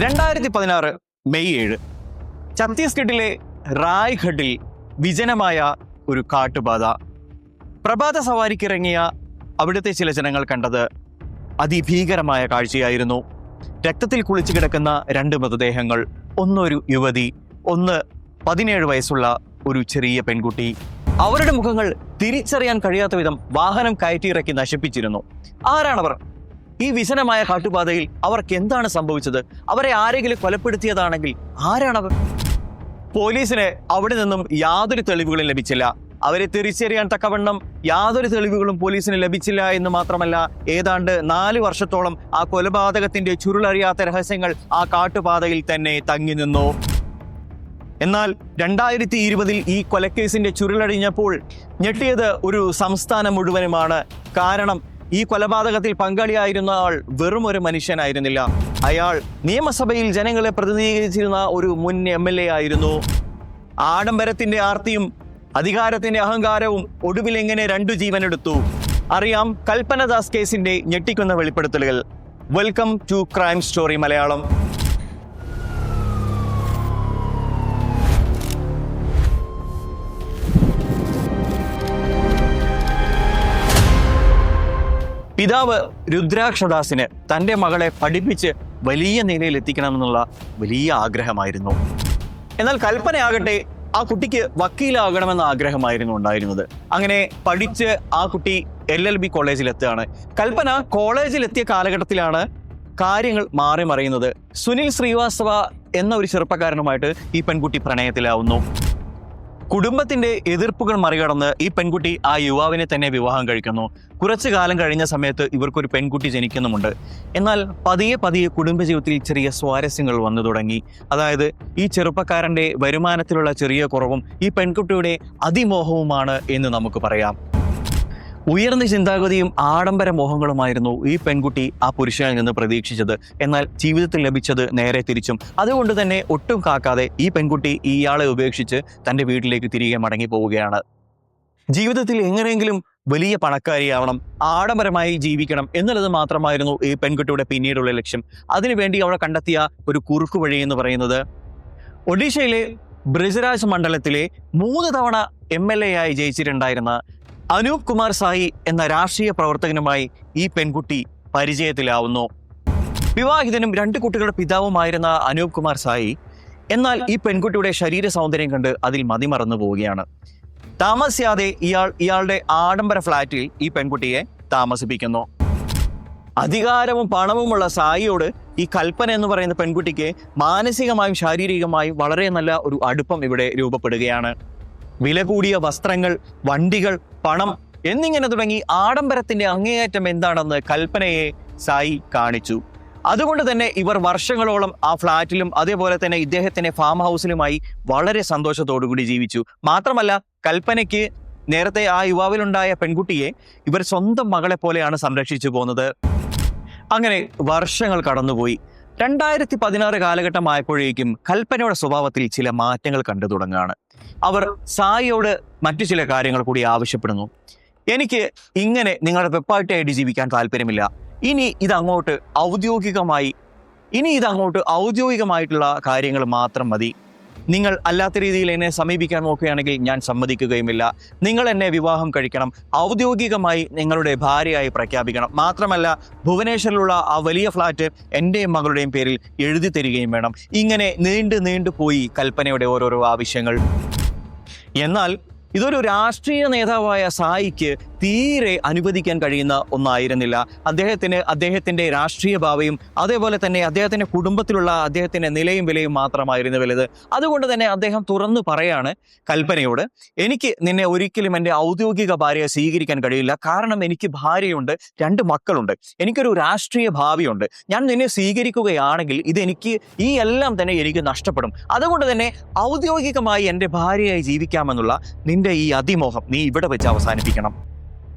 2016 May 7 ഛത്തീസ്ഗഡിലെ റായ്ഗഡിൽ വിജനമായ ഒരു കാട്ടുപാത. പ്രഭാത സവാരിക്കിറങ്ങിയ അവിടുത്തെ ചില ജനങ്ങൾ കണ്ടത് അതിഭീകരമായ കാഴ്ചയായിരുന്നു. രക്തത്തിൽ കുളിച്ചു കിടക്കുന്ന 2 മൃതദേഹങ്ങൾ, ഒന്നൊരു യുവതി, ഒന്ന് 17 വയസ്സുള്ള ഒരു ചെറിയ പെൺകുട്ടി. അവരുടെ മുഖങ്ങൾ തിരിച്ചറിയാൻ കഴിയാത്ത വിധം വാഹനം കയറ്റിയിറക്കി നശിപ്പിച്ചിരുന്നു. ആരാണവർ? ഈ വിജനമായ കാട്ടുപാതയിൽ അവർക്ക് എന്താണ് സംഭവിച്ചത്? അവരെ ആരെങ്കിലും കൊലപ്പെടുത്തിയതാണെങ്കിൽ ആരാണവർ? പോലീസിന് അവിടെ നിന്നും യാതൊരു തെളിവുകളും ലഭിച്ചില്ല. അവരെ തിരിച്ചറിയാൻ തക്കവണ്ണം യാതൊരു തെളിവുകളും പോലീസിന് ലഭിച്ചില്ല എന്ന് മാത്രമല്ല, ഏതാണ്ട് 4 വർഷത്തോളം ആ കൊലപാതകത്തിന്റെ ചുരുളറിയാത്ത രഹസ്യങ്ങൾ ആ കാട്ടുപാതയിൽ തന്നെ തങ്ങി നിന്നു. എന്നാൽ 2020 ഈ കൊലക്കേസിന്റെ ചുരുളഴിഞ്ഞപ്പോൾ ഞെട്ടിയത് ഒരു സംസ്ഥാനം മുഴുവനുമാണ്. കാരണം ഈ കൊലപാതകത്തിൽ പങ്കാളിയായിരുന്ന ആൾ വെറും ഒരു മനുഷ്യനായിരുന്നില്ല. അയാൾ നിയമസഭയിൽ ജനങ്ങളെ പ്രതിനിധീകരിച്ചിരുന്ന ഒരു മുൻ MLA ആയിരുന്നു. ആഡംബരത്തിന്റെ ആർത്തിയും അധികാരത്തിന്റെ അഹങ്കാരവും ഒടുവിൽ എങ്ങനെ 2 ജീവനെടുത്തു? അറിയാം കൽപ്പന ദാസ് കേസിന്റെ ഞെട്ടിക്കുന്ന വെളിപ്പെടുത്തലുകൾ. Welcome to crime story Malayalam. പിതാവ് രുദ്രാക്ഷദാസിന് തൻ്റെ മകളെ പഠിപ്പിച്ച് വലിയ നിലയിൽ എത്തിക്കണമെന്നുള്ള വലിയ ആഗ്രഹമായിരുന്നു. എന്നാൽ കൽപ്പനയാകട്ടെ ആ കുട്ടിക്ക് വക്കീലാകണമെന്ന ആഗ്രഹമായിരുന്നു ഉണ്ടായിരുന്നത്. അങ്ങനെ പഠിച്ച് ആ കുട്ടി LLB കോളേജിലെത്തുകയാണ്. കൽപ്പന കോളേജിലെത്തിയ കാലഘട്ടത്തിലാണ് കാര്യങ്ങൾ മാറി മറിയുന്നത്. സുനിൽ ശ്രീവാസ്തവ എന്ന ഒരു ചെറുപ്പക്കാരനുമായിട്ട് ഈ പെൺകുട്ടി പ്രണയത്തിലാവുന്നു. കുടുംബത്തിന്റെ എതിർപ്പുകൾ മറികടന്ന് ഈ പെൺകുട്ടി ആ യുവാവിനെ തന്നെ വിവാഹം കഴിക്കുന്നു. കുറച്ചു കാലം കഴിഞ്ഞ സമയത്ത് ഇവർക്കൊരു പെൺകുട്ടി ജനിക്കുന്നുമുണ്ട്. എന്നാൽ പതിയെ കുടുംബജീവിതത്തിൽ ചെറിയ സ്വാരസ്യങ്ങൾ വന്നു തുടങ്ങി. അതായത് ഈ ചെറുപ്പക്കാരന്റെ വരുമാനത്തിലുള്ള ചെറിയ കുറവും ഈ പെൺകുട്ടിയുടെ അതിമോഹവുമാണ് എന്ന് നമുക്ക് പറയാം. ഉയർന്ന ചിന്താഗതിയും ആഡംബര മോഹങ്ങളുമായിരുന്നു ഈ പെൺകുട്ടി ആ പുരുഷനിൽ നിന്ന് പ്രതീക്ഷിച്ചത്. എന്നാൽ ജീവിതത്തിൽ ലഭിച്ചത് നേരെ തിരിച്ചും. അതുകൊണ്ട് തന്നെ ഒട്ടും കാക്കാതെ ഈ പെൺകുട്ടി ഇയാളെ ഉപേക്ഷിച്ച് തൻ്റെ വീട്ടിലേക്ക് തിരികെ മടങ്ങി പോവുകയാണ്. ജീവിതത്തിൽ എങ്ങനെയെങ്കിലും വലിയ പണക്കാരിയാവണം, ആഡംബരമായി ജീവിക്കണം എന്നുള്ളത് മാത്രമായിരുന്നു ഈ പെൺകുട്ടിയുടെ പിന്നീടുള്ള ലക്ഷ്യം. അതിനുവേണ്ടി അവൾ കണ്ടെത്തിയ ഒരു കുറുക്കുവഴി എന്ന് പറയുന്നത് ഒഡീഷയിലെ ബ്രിജ്രാജ് മണ്ഡലത്തിലെ 3 തവണ MLA ആയി ജയിച്ചിട്ടുണ്ടായിരുന്ന അനൂപ് കുമാർ സായി എന്ന രാഷ്ട്രീയ പ്രവർത്തകനുമായി ഈ പെൺകുട്ടി പരിചയത്തിലാവുന്നു. വിവാഹിതനും 2 കുട്ടികളുടെ പിതാവുമായിരുന്ന അനൂപ് കുമാർ സായി എന്നാൽ ഈ പെൺകുട്ടിയുടെ ശരീര സൗന്ദര്യം കണ്ട് അതിൽ മതിമറന്നു പോവുകയാണ്. താമസിയാതെ ഇയാളുടെ ആഡംബര ഫ്ലാറ്റിൽ ഈ പെൺകുട്ടിയെ താമസിപ്പിക്കുന്നു. അധികാരവും പണവുമുള്ള സായിയോട് ഈ കൽപ്പന എന്ന് പറയുന്ന പെൺകുട്ടിക്ക് മാനസികമായും ശാരീരികമായും വളരെ നല്ല ഒരു അടുപ്പം ഇവിടെ രൂപപ്പെടുകയാണ്. വില കൂടിയ വസ്ത്രങ്ങൾ, വണ്ടികൾ, പണം എന്നിങ്ങനെ തുടങ്ങി ആഡംബരത്തിന്റെ അങ്ങേയറ്റം എന്താണെന്ന് കൽപ്പനയെ സായി കാണിച്ചു. അതുകൊണ്ട് തന്നെ ഇവർ വർഷങ്ങളോളം ആ ഫ്ലാറ്റിലും അതേപോലെ തന്നെ ഇദ്ദേഹത്തിന്റെ ഫാം ഹൗസിലുമായി വളരെ സന്തോഷത്തോടുകൂടി ജീവിച്ചു. മാത്രമല്ല കൽപ്പനയ്ക്ക് നേരത്തെ ആ യുവാവിലുണ്ടായ പെൺകുട്ടിയെ ഇവർ സ്വന്തം മകളെ പോലെയാണ് സംരക്ഷിച്ചു പോകുന്നത്. അങ്ങനെ വർഷങ്ങൾ കടന്നുപോയി. 2016 കാലഘട്ടമായപ്പോഴേക്കും കൽപ്പനയുടെ സ്വഭാവത്തിൽ ചില മാറ്റങ്ങൾ കണ്ടു തുടങ്ങുകയാണ്. അവർ സായിയോട് മറ്റു ചില കാര്യങ്ങൾ കൂടി ആവശ്യപ്പെടുന്നു. എനിക്ക് ഇങ്ങനെ നിങ്ങളുടെ വെപ്പാട്ടിയായിട്ട് ജീവിക്കാൻ താല്പര്യമില്ല. ഇനി ഇതങ്ങോട്ട് ഔദ്യോഗികമായിട്ടുള്ള കാര്യങ്ങൾ മാത്രം മതി. നിങ്ങൾ അല്ലാത്ത രീതിയിൽ എന്നെ സമീപിക്കാൻ നോക്കുകയാണെങ്കിൽ ഞാൻ സമ്മതിക്കുകയുമില്ല. നിങ്ങൾ എന്നെ വിവാഹം കഴിക്കണം, ഔദ്യോഗികമായി നിങ്ങളുടെ ഭാര്യയായി പ്രഖ്യാപിക്കണം. മാത്രമല്ല ഭുവനേശ്വറിലുള്ള ആ വലിയ ഫ്ലാറ്റ് എൻ്റെയും മകളുടെയും പേരിൽ എഴുതി തരികയും വേണം. ഇങ്ങനെ നീണ്ടു പോയി കൽപ്പനയുടെ ഓരോരോ ആവശ്യങ്ങൾ. എന്നാൽ ഇതൊരു രാഷ്ട്രീയ നേതാവായ സായിക്ക് തീരെ അനുവദിക്കാൻ കഴിയുന്ന ഒന്നായിരുന്നില്ല. അദ്ദേഹത്തിന്റെ രാഷ്ട്രീയ ഭാവയും അതേപോലെ തന്നെ അദ്ദേഹത്തിന്റെ കുടുംബത്തിലുള്ള അദ്ദേഹത്തിന്റെ നിലയും വിലയും മാത്രമായിരുന്നു വലുത്. അതുകൊണ്ട് തന്നെ അദ്ദേഹം തുറന്നു പറയാണ് കൽപ്പനയോട്, എനിക്ക് നിന്നെ ഒരിക്കലും എൻ്റെ ഔദ്യോഗിക ഭാര്യയെ സ്വീകരിക്കാൻ കഴിയില്ല. കാരണം എനിക്ക് ഭാര്യയുണ്ട്, 2 മക്കളുണ്ട്, എനിക്കൊരു രാഷ്ട്രീയ ഭാവിയുണ്ട്. ഞാൻ നിന്നെ സ്വീകരിക്കുകയാണെങ്കിൽ ഈ എല്ലാം തന്നെ എനിക്ക് നഷ്ടപ്പെടും. അതുകൊണ്ട് തന്നെ ഔദ്യോഗികമായി എൻ്റെ ഭാര്യയായി ജീവിക്കാമെന്നുള്ള നിന്റെ ഈ അതിമോഹം നീ ഇവിടെ വെച്ച് അവസാനിപ്പിക്കണം.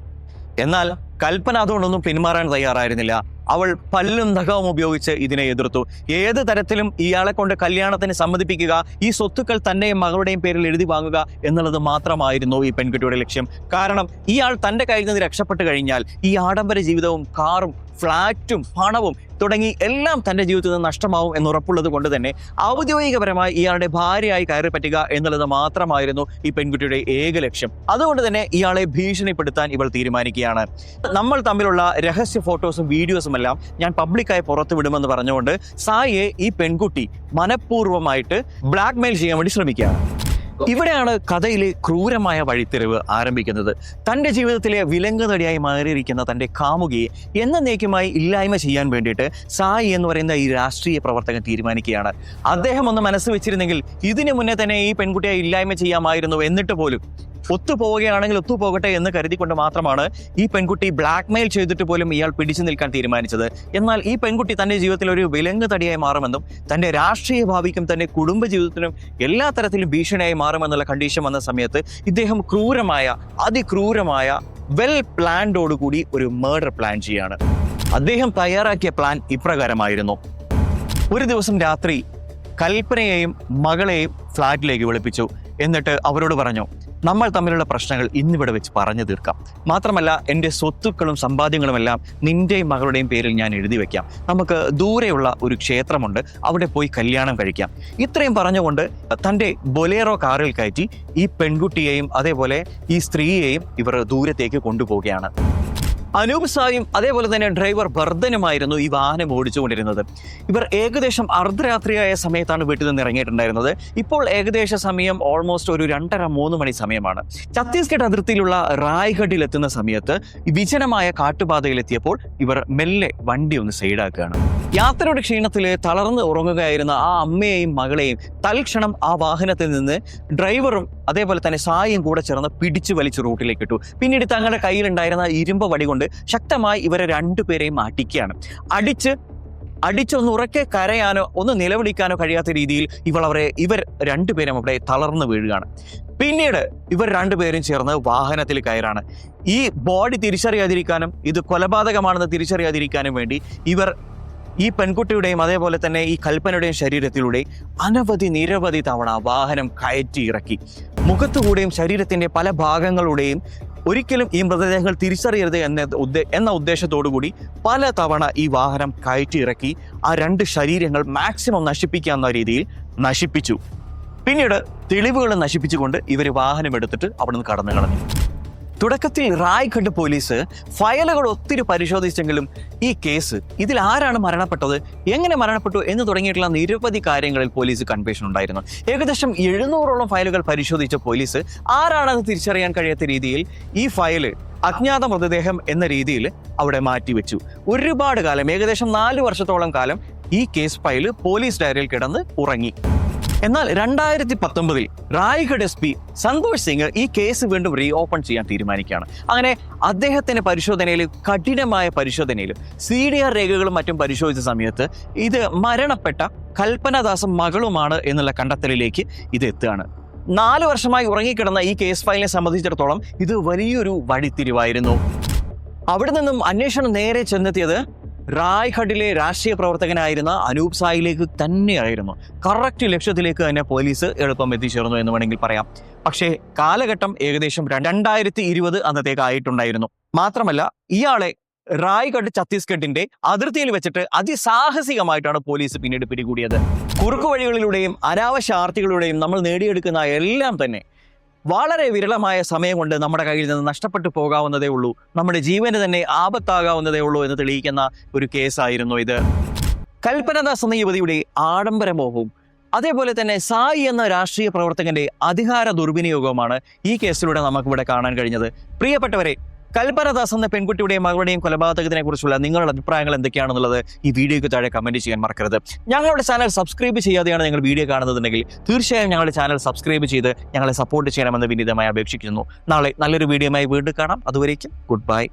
എന്നാൽ കൽപ്പന അതുകൊണ്ടൊന്നും പിന്മാറാൻ തയ്യാറായിരുന്നില്ല. അവൾ പല്ലും നഖവും ഉപയോഗിച്ച് ഇതിനെ എതിർത്തു. ഏത് തരത്തിലും ഇയാളെ കൊണ്ട് കല്യാണത്തിന് സമ്മതിപ്പിക്കുക, ഈ സ്വത്തുക്കൾ തന്റെയും മകളുടെയും പേരിൽ എഴുതി വാങ്ങുക എന്നുള്ളത് മാത്രമായിരുന്നു ഈ പെൺകുട്ടിയുടെ ലക്ഷ്യം. കാരണം ഇയാൾ തൻ്റെ കയ്യിൽ നിന്ന് രക്ഷപ്പെട്ടു കഴിഞ്ഞാൽ ഈ ആഡംബര ജീവിതവും കാറും ഫ്ലാറ്റും പണവും തുടങ്ങി എല്ലാം തൻ്റെ ജീവിതത്തിൽ നിന്ന് നഷ്ടമാവും എന്നുറപ്പുള്ളത് കൊണ്ട് തന്നെ ഔദ്യോഗികപരമായി ഇയാളുടെ ഭാര്യയായി കയറി പറ്റുക എന്നുള്ളത് മാത്രമായിരുന്നു ഈ പെൺകുട്ടിയുടെ ഏക ലക്ഷ്യം. അതുകൊണ്ട് തന്നെ ഇയാളെ ഭീഷണിപ്പെടുത്താൻ ഇവൾ തീരുമാനിക്കുകയാണ്. നമ്മൾ തമ്മിലുള്ള രഹസ്യ ഫോട്ടോസും വീഡിയോസും എല്ലാം ഞാൻ പബ്ലിക്കായി പുറത്തു വിടുമെന്ന് പറഞ്ഞുകൊണ്ട് സായിയെ ഈ പെൺകുട്ടി മനഃപൂർവ്വമായിട്ട് ബ്ലാക്ക്മെയിൽ ചെയ്യാൻ വേണ്ടി ശ്രമിക്കുകയാണ്. ഇവിടെയാണ് കഥയിലെ ക്രൂരമായ വഴിത്തിരിവ് ആരംഭിക്കുന്നത്. തൻ്റെ ജീവിതത്തിലെ വിലങ്ങുതടിയായി മാറിയിരിക്കുന്ന തൻ്റെ കാമുകിയെ എന്നേക്കുമായി ഇല്ലായ്മ ചെയ്യാൻ വേണ്ടിയിട്ട് സായി എന്ന് പറയുന്ന ഈ രാഷ്ട്രീയ പ്രവർത്തകൻ തീരുമാനിക്കുകയാണ്. അദ്ദേഹം ഒന്ന് മനസ്സ് വെച്ചിരുന്നെങ്കിൽ ഇതിനു മുന്നേ തന്നെ ഈ പെൺകുട്ടിയെ ഇല്ലായ്മ ചെയ്യാമായിരുന്നു. എന്നിട്ട് പോലും ഒത്തുപോവുകയാണെങ്കിൽ ഒത്തുപോകട്ടെ എന്ന് കരുതിക്കൊണ്ട് മാത്രമാണ് ഈ പെൺകുട്ടി ബ്ലാക്ക്മെയിൽ ചെയ്തിട്ട് പോലും ഇയാൾ പിടിച്ചു നിൽക്കാൻ തീരുമാനിച്ചത്. എന്നാൽ ഈ പെൺകുട്ടി തൻ്റെ ജീവിതത്തിൽ ഒരു വിലങ്ങ് തടിയായി മാറുമെന്നും തൻ്റെ രാഷ്ട്രീയ ഭാവിക്കും തൻ്റെ കുടുംബ ജീവിതത്തിനും എല്ലാ തരത്തിലും ഭീഷണിയായി മാറുമെന്നുള്ള കണ്ടീഷൻ വന്ന സമയത്ത് ഇദ്ദേഹം അതിക്രൂരമായ വെൽ പ്ലാൻഡോടുകൂടി ഒരു മർഡർ പ്ലാൻ ചെയ്യാണ്. അദ്ദേഹം തയ്യാറാക്കിയ പ്ലാൻ ഇപ്രകാരമായിരുന്നു. ഒരു ദിവസം രാത്രി കൽപ്പനയെയും മകളെയും ഫ്ലാറ്റിലേക്ക് വിളിപ്പിച്ചു. എന്നിട്ട് അവരോട് പറഞ്ഞു, നമ്മൾ തമ്മിലുള്ള പ്രശ്നങ്ങൾ ഇന്നിവിടെ വെച്ച് പറഞ്ഞു തീർക്കാം. മാത്രമല്ല എൻ്റെ സ്വത്തുക്കളും സമ്പാദ്യങ്ങളുമെല്ലാം നിൻ്റെയും മകളുടെയും പേരിൽ ഞാൻ എഴുതി വെക്കാം. നമുക്ക് ദൂരെയുള്ള ഒരു ക്ഷേത്രമുണ്ട്, അവിടെ പോയി കല്യാണം കഴിക്കാം. ഇത്രയും പറഞ്ഞുകൊണ്ട് തൻ്റെ ബൊലേറോ കാറിൽ കയറ്റി ഈ പെൺകുട്ടിയെയും അതേപോലെ ഈ സ്ത്രീയെയും ഇവർ ദൂരത്തേക്ക് കൊണ്ടുപോവുകയാണ്. അനൂപ് സായും അതേപോലെ തന്നെ ഡ്രൈവർ ബർദനുമായിരുന്നു ഈ വാഹനം ഓടിച്ചുകൊണ്ടിരുന്നത്. ഇവർ ഏകദേശം അർദ്ധരാത്രിയായ സമയത്താണ് വീട്ടിൽ നിന്ന് ഇറങ്ങിയിട്ടുണ്ടായിരുന്നത്. ഇപ്പോൾ ഏകദേശ സമയം ഓൾമോസ്റ്റ് ഒരു 2:30-3 മണി സമയമാണ്. ഛത്തീസ്ഗഡ് അതിർത്തിയിലുള്ള റായ്ഗഡിൽ എത്തുന്ന സമയത്ത് വിജനമായ കാട്ടുപാതയിലെത്തിയപ്പോൾ ഇവർ മെല്ലെ വണ്ടി ഒന്ന് സൈഡാക്കുകയാണ്. യാത്രയുടെ ക്ഷീണത്തിൽ തളർന്ന് ഉറങ്ങുകയായിരുന്ന ആ അമ്മയെയും മകളെയും തൽക്ഷണം ആ വാഹനത്തിൽ നിന്ന് ഡ്രൈവറും അതേപോലെ തന്നെ സായിയും കൂടെ ചേർന്ന് പിടിച്ചു വലിച്ച് റൂട്ടിലേക്ക് ഇട്ടു. പിന്നീട് തങ്ങളുടെ കയ്യിലുണ്ടായിരുന്ന ഇരുമ്പ് വടി കൊണ്ട് ശക്തമായി ഇവരെ രണ്ടുപേരെയും അടിക്കുകയാണ്. അടിച്ചൊന്ന് ഉറക്കെ കരയാനോ ഒന്ന് നിലവിളിക്കാനോ കഴിയാത്ത രീതിയിൽ ഇവർ രണ്ടുപേരും അവിടെ തളർന്നു വീഴുകയാണ്. പിന്നീട് ഇവർ രണ്ടുപേരും ചേർന്ന് വാഹനത്തിൽ കയറാണ്. ഈ ബോഡി തിരിച്ചറിയാതിരിക്കാനും ഇത് കൊലപാതകമാണെന്ന് തിരിച്ചറിയാതിരിക്കാനും വേണ്ടി ഇവർ ഈ പെൺകുട്ടിയുടെയും അതേപോലെ തന്നെ ഈ കൽപ്പനയുടെയും ശരീരത്തിലൂടെ നിരവധി തവണ വാഹനം കയറ്റി ഇറക്കി. മുഖത്തുകൂടെയും ശരീരത്തിൻ്റെ പല ഭാഗങ്ങളുടെയും ഒരിക്കലും ഈ മൃതദേഹങ്ങൾ തിരിച്ചറിയരുത് എന്ന ഉദ്ദേശത്തോടുകൂടി പല തവണ ഈ വാഹനം കയറ്റി ഇറക്കി ആ 2 ശരീരങ്ങൾ മാക്സിമം നശിപ്പിക്കാവുന്ന രീതിയിൽ നശിപ്പിച്ചു. പിന്നീട് തെളിവുകൾ നശിപ്പിച്ചുകൊണ്ട് ഇവർ വാഹനം എടുത്തിട്ട് അവിടെ നിന്ന് കടന്നു കളഞ്ഞു. തുടക്കത്തിൽ റായ്ഗഡ് പോലീസ് ഫയലുകൾ ഒത്തിരി പരിശോധിച്ചെങ്കിലും ഈ കേസ് ഇതിൽ ആരാണ് മരണപ്പെട്ടത്, എങ്ങനെ മരണപ്പെട്ടു എന്ന് തുടങ്ങിയിട്ടുള്ള നിരവധി കാര്യങ്ങളിൽ പോലീസ് കൺഫ്യൂഷൻ ഉണ്ടായിരുന്നു. ഏകദേശം 700ഓളം ഫയലുകൾ പരിശോധിച്ച പോലീസ് ആരാണെന്ന് തിരിച്ചറിയാൻ കഴിയാത്ത രീതിയിൽ ഈ ഫയല് അജ്ഞാത മൃതദേഹം എന്ന രീതിയിൽ അവിടെ മാറ്റിവെച്ചു. ഒരുപാട് കാലം, ഏകദേശം 4 വർഷത്തോളം കാലം ഈ കേസ് ഫയല് പോലീസ് ഡയറിയിൽ കിടന്ന് ഉറങ്ങി. എന്നാൽ 2019 റായ്ഗഡ് SP സന്തോഷ് സിംഗ് ഈ കേസ് വീണ്ടും റീ ഓപ്പൺ ചെയ്യാൻ തീരുമാനിക്കുകയാണ്. അങ്ങനെ അദ്ദേഹത്തിന്റെ കഠിനമായ പരിശോധനയിലും CDR രേഖകളും മറ്റും പരിശോധിച്ച സമയത്ത് ഇത് മരണപ്പെട്ട കൽപ്പനദാസും മകളുമാണ് എന്നുള്ള കണ്ടെത്തലിലേക്ക് ഇത് എത്തുകയാണ്. 4 വർഷമായി ഉറങ്ങിക്കിടന്ന ഈ കേസ് ഫയലിനെ സംബന്ധിച്ചിടത്തോളം ഇത് വലിയൊരു വഴിത്തിരിവായിരുന്നു. അവിടെ നിന്നും അന്വേഷണം നേരെ ചെന്നെത്തിയത് റായ്ഗഡിലെ രാഷ്ട്രീയ പ്രവർത്തകനായിരുന്ന അനൂപ് സായിലേക്ക് തന്നെയായിരുന്നു. കറക്റ്റ് ലക്ഷ്യത്തിലേക്ക് തന്നെ പോലീസ് എളുപ്പം എത്തിച്ചേർന്നു എന്ന് വേണമെങ്കിൽ പറയാം. പക്ഷേ കാലഘട്ടം ഏകദേശം 2020 അന്നത്തേക്ക് ആയിട്ടുണ്ടായിരുന്നു. മാത്രമല്ല ഇയാളെ റായ്ഗഡ് ഛത്തീസ്ഗഡിന്റെ അതിർത്തിയിൽ വെച്ചിട്ട് അതിസാഹസികമായിട്ടാണ് പോലീസ് പിന്നീട് പിടികൂടിയത്. കുറുക്കു വഴികളിലൂടെയും അനാവശ്യ ആർത്തികളിലൂടെയും നമ്മൾ നേടിയെടുക്കുന്ന എല്ലാം തന്നെ വളരെ വിരളമായ സമയം കൊണ്ട് നമ്മുടെ കയ്യിൽ നിന്ന് നഷ്ടപ്പെട്ടു പോകാവുന്നതേ ഉള്ളൂ, നമ്മുടെ ജീവന് തന്നെ ആപത്താകാവുന്നതേ ഉള്ളൂ എന്ന് തെളിയിക്കുന്ന ഒരു കേസായിരുന്നു ഇത്. കൽപ്പനദാസ് എന്ന യുവതിയുടെ ആഡംബരമോഹവും അതേപോലെ തന്നെ സായി എന്ന രാഷ്ട്രീയ പ്രവർത്തകന്റെ അധികാര ദുർവിനിയോഗവുമാണ് ഈ കേസിലൂടെ നമുക്കിവിടെ കാണാൻ കഴിഞ്ഞത്. പ്രിയപ്പെട്ടവരെ, കൽപ്പനദാസ് എന്ന പെൺകുട്ടിയുടെയും മകളുടെയും കൊലപാതകത്തിനെ കുറിച്ചുള്ള നിങ്ങളുടെ അഭിപ്രായങ്ങൾ എന്തൊക്കെയാണെന്നുള്ളത് ഈ വീഡിയോയ്ക്ക് താഴെ കമന്റ് ചെയ്യാൻ മറക്കരുത്. ഞങ്ങളുടെ ചാനൽ സബ്സ്ക്രൈബ് ചെയ്യാതെയാണ് നിങ്ങൾ വീഡിയോ കാണുന്നതെങ്കിൽ തീർച്ചയായും ഞങ്ങളുടെ ചാനൽ സബ്സ്ക്രൈബ് ചെയ്ത് ഞങ്ങളെ സപ്പോർട്ട് ചെയ്യണമെന്ന് വിനീതമായി അപേക്ഷിക്കുന്നു. നാളെ നല്ലൊരു വീഡിയോയുമായി വീണ്ടും കാണാം. അതുവരേക്കും ഗുഡ് ബൈ.